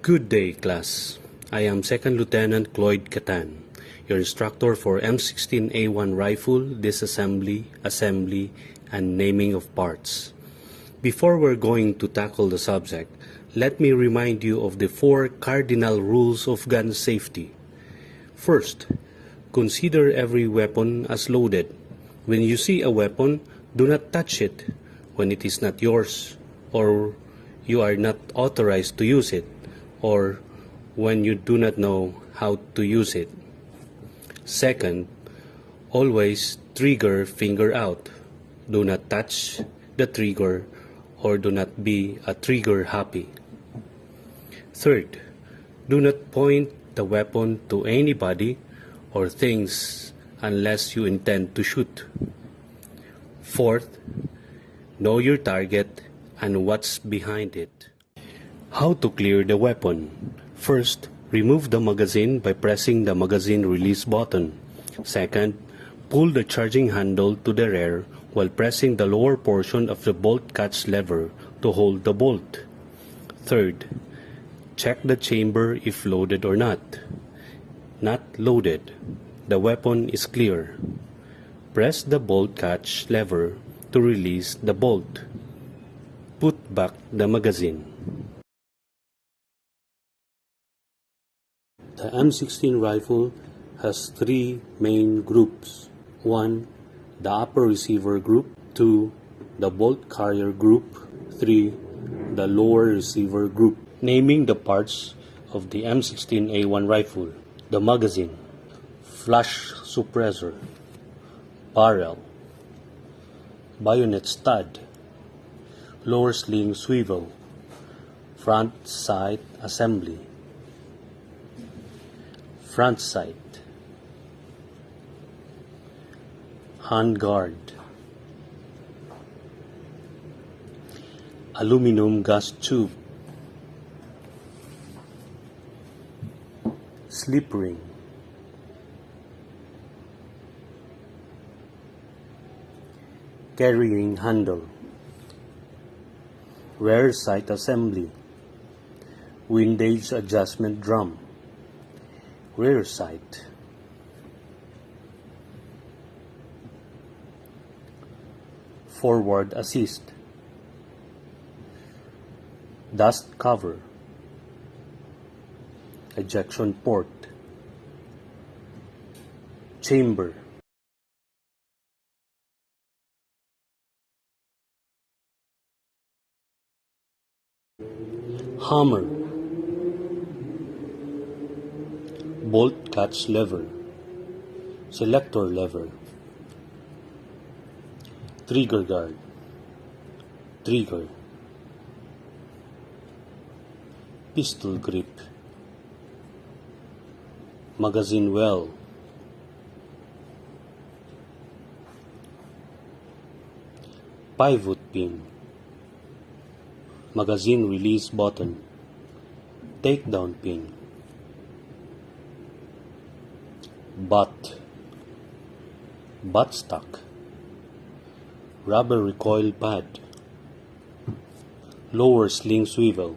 Good day, class. I am Second Lieutenant Cloyd C Catan, your instructor for M16A1 rifle, disassembly, assembly, and naming of parts. Before we're going to tackle the subject, let me remind you of the 4 cardinal rules of gun safety. First, consider every weapon as loaded. When you see a weapon, do not touch it when it is not yours, or you are not authorized to use it, or when you do not know how to use it. Second, always trigger finger out. Do not touch the trigger or do not be a trigger happy. Third, do not point the weapon to anybody or things unless you intend to shoot. Fourth, know your target and what's behind it. How to clear the weapon? First, remove the magazine by pressing the magazine release button. Second, pull the charging handle to the rear while pressing the lower portion of the bolt catch lever to hold the bolt. Third, check the chamber if loaded or not. Not loaded. The weapon is clear. Press the bolt catch lever to release the bolt. Put back the magazine. The M16 rifle has 3 main groups. 1. The upper receiver group. 2. The bolt carrier group. 3. The lower receiver group. Naming the parts of the M16A1 rifle. The magazine, flash suppressor, barrel, bayonet stud, lower sling swivel, front sight assembly, front sight, hand guard, aluminum gas tube, slip ring, carrying handle, rear sight assembly, windage adjustment drum, rear sight, forward assist, dust cover, ejection port, chamber, hammer, bolt catch lever, selector lever, trigger guard, trigger, pistol grip, magazine well, pivot pin, magazine release button, takedown pin, butt stock, rubber recoil pad, lower sling swivel,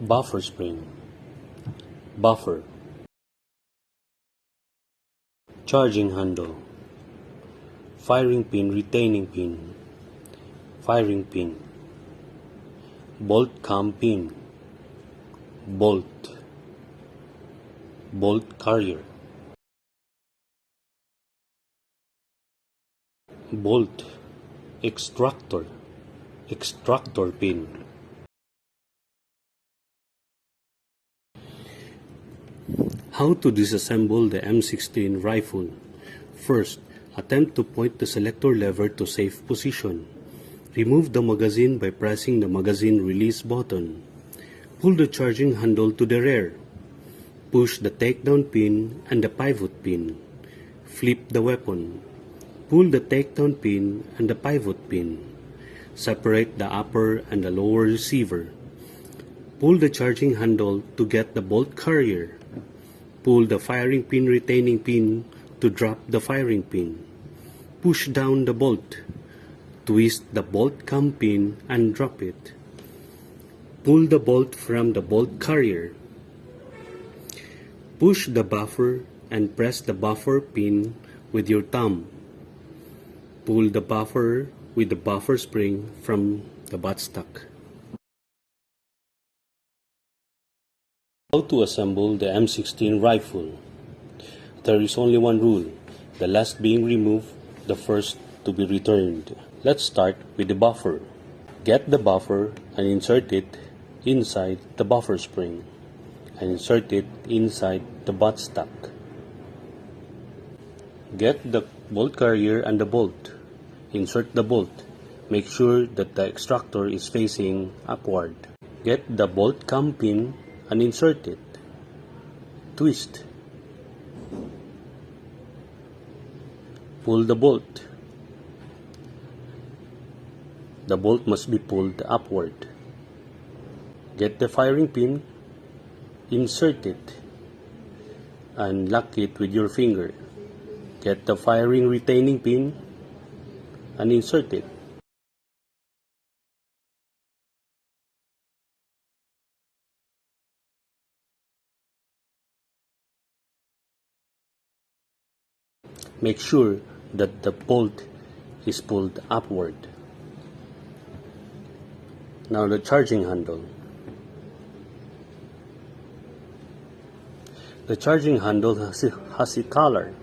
buffer spring, buffer, charging handle, firing pin retaining pin, firing pin, bolt cam pin, bolt carrier, bolt extractor pin. How to disassemble the M16 rifle? First, attempt to point the selector lever to safe position. Remove the magazine by pressing the magazine release button. Pull the charging handle to the rear. Push the takedown pin and the pivot pin. Flip the weapon. Pull the takedown pin and the pivot pin. Separate the upper and the lower receiver. Pull the charging handle to get the bolt carrier. Pull the firing pin retaining pin to drop the firing pin. Push down the bolt. Twist the bolt cam pin and drop it. Pull the bolt from the bolt carrier. Push the buffer and press the buffer pin with your thumb. Pull the buffer with the buffer spring from the buttstock. How to assemble the M16 rifle? There is only one rule: the last being removed, the first to be returned. Let's start with the buffer. Get the buffer and insert it inside the buffer spring and insert it inside the buttstock. Get the bolt carrier and the bolt. Insert the bolt. Make sure that the extractor is facing upward. Get the bolt cam pin and insert it. Twist. Pull the bolt. The bolt must be pulled upward. Get the firing pin, insert it, and lock it with your finger. Get the firing retaining pin and insert it. Make sure that the bolt is pulled upward. Now the charging handle. The charging handle has a collar,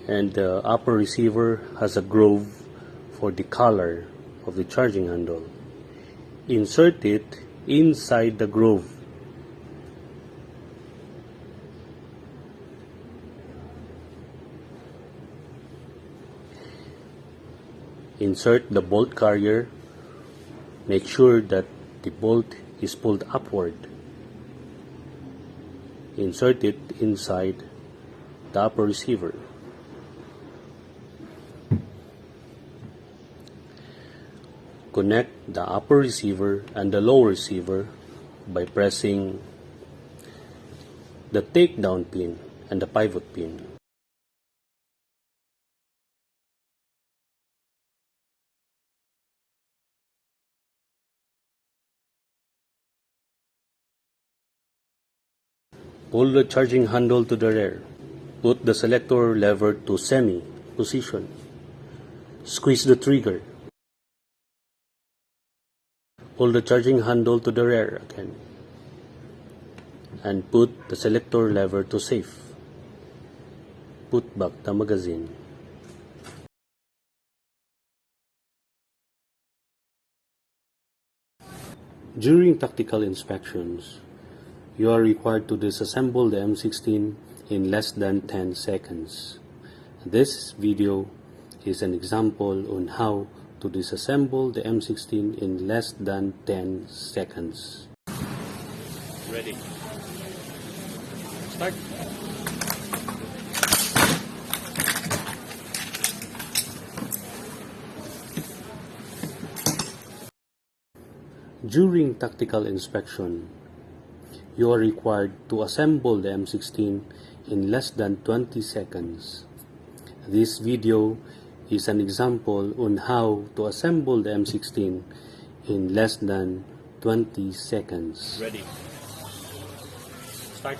and the upper receiver has a groove for the collar of the charging handle. Insert it inside the groove. Insert the bolt carrier. Make sure that the bolt is pulled upward. Insert it inside the upper receiver. Connect the upper receiver and the lower receiver by pressing the takedown pin and the pivot pin. Pull the charging handle to the rear. Put the selector lever to semi position. Squeeze the trigger. Pull the charging handle to the rear again. And put the selector lever to safe. Put back the magazine. During tactical inspections, you are required to disassemble the M16 in less than 10 seconds. This video is an example on how to disassemble the M16 in less than 10 seconds. Ready. Start. During tactical inspection, you are required to assemble the M16 in less than 20 seconds. This video is an example on how to assemble the M16 in less than 20 seconds. Ready. Start.